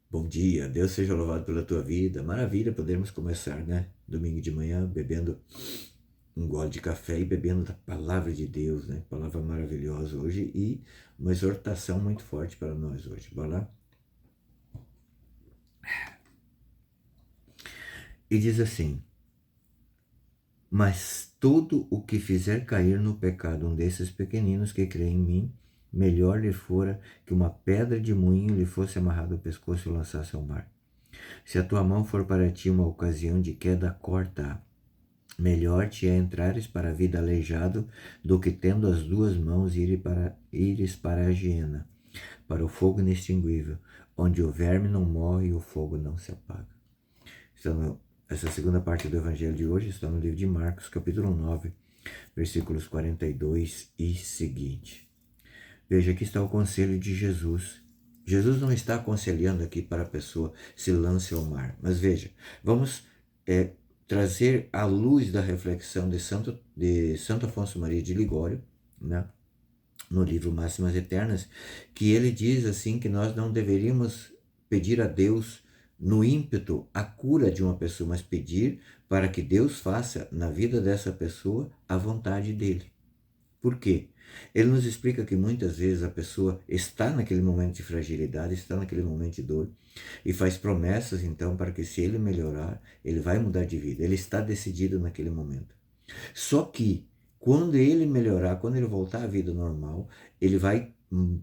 Bom dia, Deus seja louvado pela tua vida. Maravilha, podemos começar, né? Domingo de manhã, bebendo um gole de café e bebendo da palavra de Deus, né? Palavra maravilhosa hoje e uma exortação muito forte para nós hoje. Bora lá? E diz assim: Mas todo o que fizer cair no pecado um desses pequeninos que crê em mim, melhor lhe fora que uma pedra de moinho lhe fosse amarrada ao pescoço e lançasse ao mar. Se a tua mão for para ti uma ocasião de queda, corta-a. Melhor te é entrares para a vida aleijado do que tendo as duas mãos ires para a hiena, para o fogo inextinguível, onde o verme não morre e o fogo não se apaga. Essa segunda parte do evangelho de hoje está no livro de Marcos, capítulo 9, versículos 42 e seguinte. Veja, aqui está o conselho de Jesus. Jesus não está aconselhando aqui para a pessoa se lance ao mar. Mas veja, vamos trazer à luz da reflexão de Santo Afonso Maria de Ligório, né, no livro Máximas Eternas, que ele diz assim que nós não deveríamos pedir a Deus no ímpeto a cura de uma pessoa, mas pedir para que Deus faça na vida dessa pessoa a vontade dele. Por quê? Ele nos explica que muitas vezes a pessoa está naquele momento de fragilidade, está naquele momento de dor e faz promessas então para que se ele melhorar, ele vai mudar de vida. Ele está decidido naquele momento. Só que quando ele melhorar, quando ele voltar à vida normal, ele vai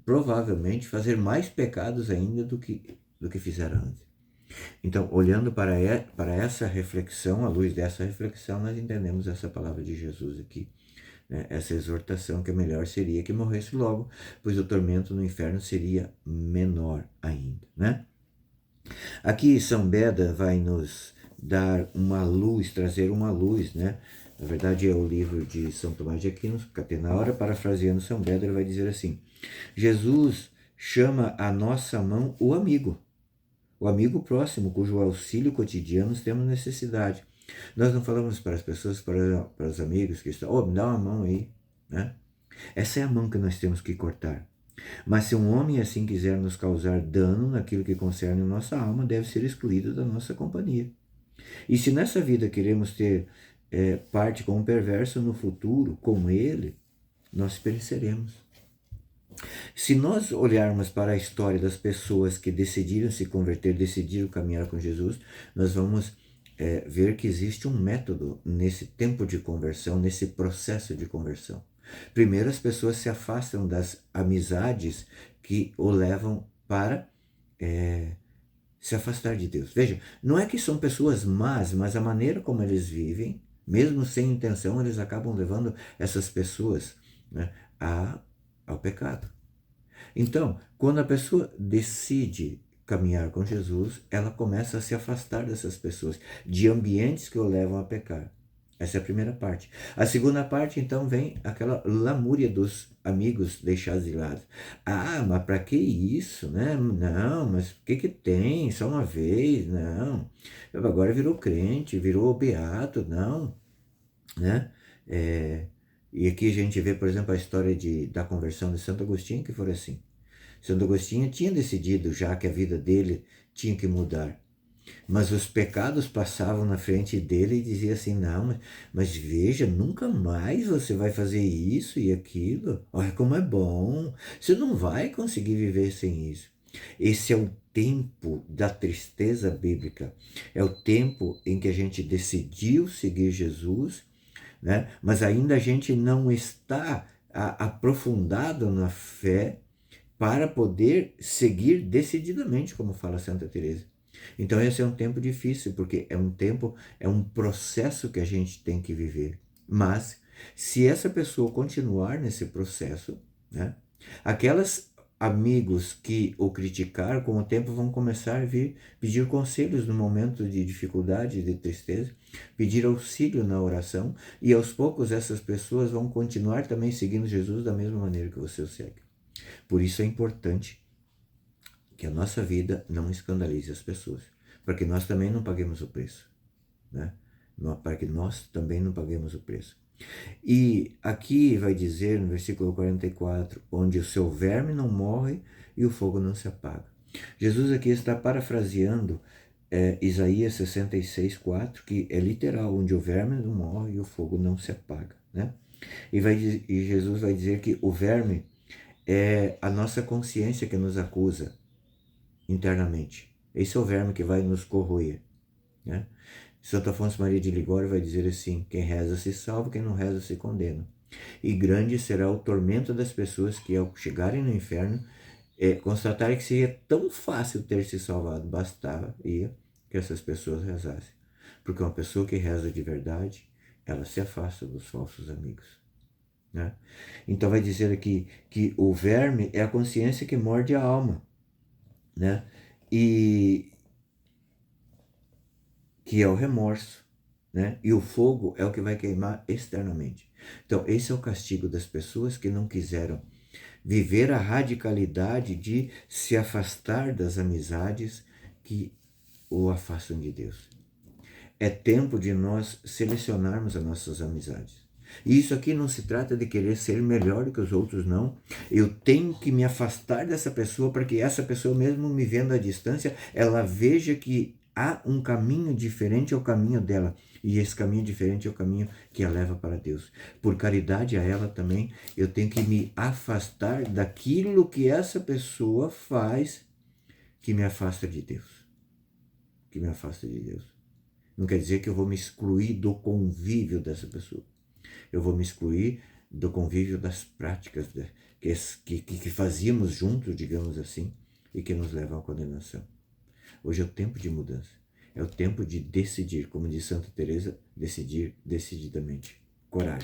provavelmente fazer mais pecados ainda do que fizera antes. Então, olhando para essa reflexão, à luz dessa reflexão, nós entendemos essa palavra de Jesus aqui, né? Essa exortação que melhor seria que morresse logo, pois o tormento no inferno seria menor ainda, né? Aqui São Beda vai nos dar uma luz, trazer uma luz, né? Na verdade é o livro de São Tomás de Aquino, Catenara, parafraseando São Beda, ele vai dizer assim: Jesus chama a nossa mão o amigo próximo, cujo auxílio cotidiano temos necessidade. Nós não falamos para as pessoas, para os amigos que estão, me dá uma mão aí, né? Essa é a mão que nós temos que cortar. Mas se um homem assim quiser nos causar dano naquilo que concerne a nossa alma, deve ser excluído da nossa companhia. E se nessa vida queremos ter parte com o perverso, no futuro, com ele, nós pereceremos. Se nós olharmos para a história das pessoas que decidiram se converter, decidiram caminhar com Jesus, nós vamos ver que existe um método nesse tempo de conversão, nesse processo de conversão. Primeiro, as pessoas se afastam das amizades que o levam para se afastar de Deus. Veja, não é que são pessoas más, mas a maneira como eles vivem, mesmo sem intenção, eles acabam levando essas pessoas, né, ao pecado. Então, quando a pessoa decide caminhar com Jesus, ela começa a se afastar dessas pessoas, de ambientes que o levam a pecar. Essa é a primeira parte. A segunda parte, então, vem aquela lamúria dos amigos deixados de lado. Ah, mas para que isso, né? Não, mas o que tem? Só uma vez? Não. Agora virou crente, virou beato, não, né? E aqui a gente vê, por exemplo, a história da conversão de Santo Agostinho, que foi assim. Santo Agostinho tinha decidido já que a vida dele tinha que mudar. Mas os pecados passavam na frente dele e dizia assim, não, mas veja, nunca mais você vai fazer isso e aquilo. Olha como é bom. Você não vai conseguir viver sem isso. Esse é o tempo da tristeza bíblica. É o tempo em que a gente decidiu seguir Jesus, né? Mas ainda a gente não está aprofundado na fé para poder seguir decididamente, como fala Santa Teresa. Então esse é um tempo difícil, porque é um processo que a gente tem que viver. Mas se essa pessoa continuar nesse processo, né, aquelas amigos que o criticaram, com o tempo vão começar a vir pedir conselhos no momento de dificuldade, de tristeza, pedir auxílio na oração, e aos poucos essas pessoas vão continuar também seguindo Jesus da mesma maneira que você o segue. Por isso é importante que a nossa vida não escandalize as pessoas, para que nós também não paguemos o preço, né? Para que nós também não paguemos o preço. E aqui vai dizer no versículo 44, onde o seu verme não morre e o fogo não se apaga. Jesus aqui está parafraseando Isaías 66:4, que é literal, onde o verme não morre e o fogo não se apaga, né? E Jesus vai dizer que o verme é a nossa consciência que nos acusa internamente. Esse é o verme que vai nos corroer, né? Santo Afonso Maria de Ligório vai dizer assim: quem reza se salva, quem não reza se condena. E grande será o tormento das pessoas que, ao chegarem no inferno, constatarem que seria tão fácil ter se salvado, bastava que essas pessoas rezassem. Porque uma pessoa que reza de verdade, ela se afasta dos falsos amigos, né? Então vai dizer aqui que o verme é a consciência que morde a alma, né? E que é o remorso, né? E o fogo é o que vai queimar externamente. Então esse é o castigo das pessoas que não quiseram viver a radicalidade de se afastar das amizades que o afastam de Deus. É tempo de nós selecionarmos as nossas amizades. E isso aqui não se trata de querer ser melhor do que os outros, não. Eu tenho que me afastar dessa pessoa para que essa pessoa, mesmo me vendo à distância, ela veja que há um caminho diferente ao caminho dela. E esse caminho diferente é o caminho que a leva para Deus. Por caridade a ela também, eu tenho que me afastar daquilo que essa pessoa faz que me afasta de Deus. Que me afasta de Deus. Não quer dizer que eu vou me excluir do convívio dessa pessoa. Eu vou me excluir do convívio das práticas que fazíamos juntos, digamos assim, e que nos levam à condenação. Hoje é o tempo de mudança. É o tempo de decidir, como diz Santa Teresa, decidir decididamente. Coragem.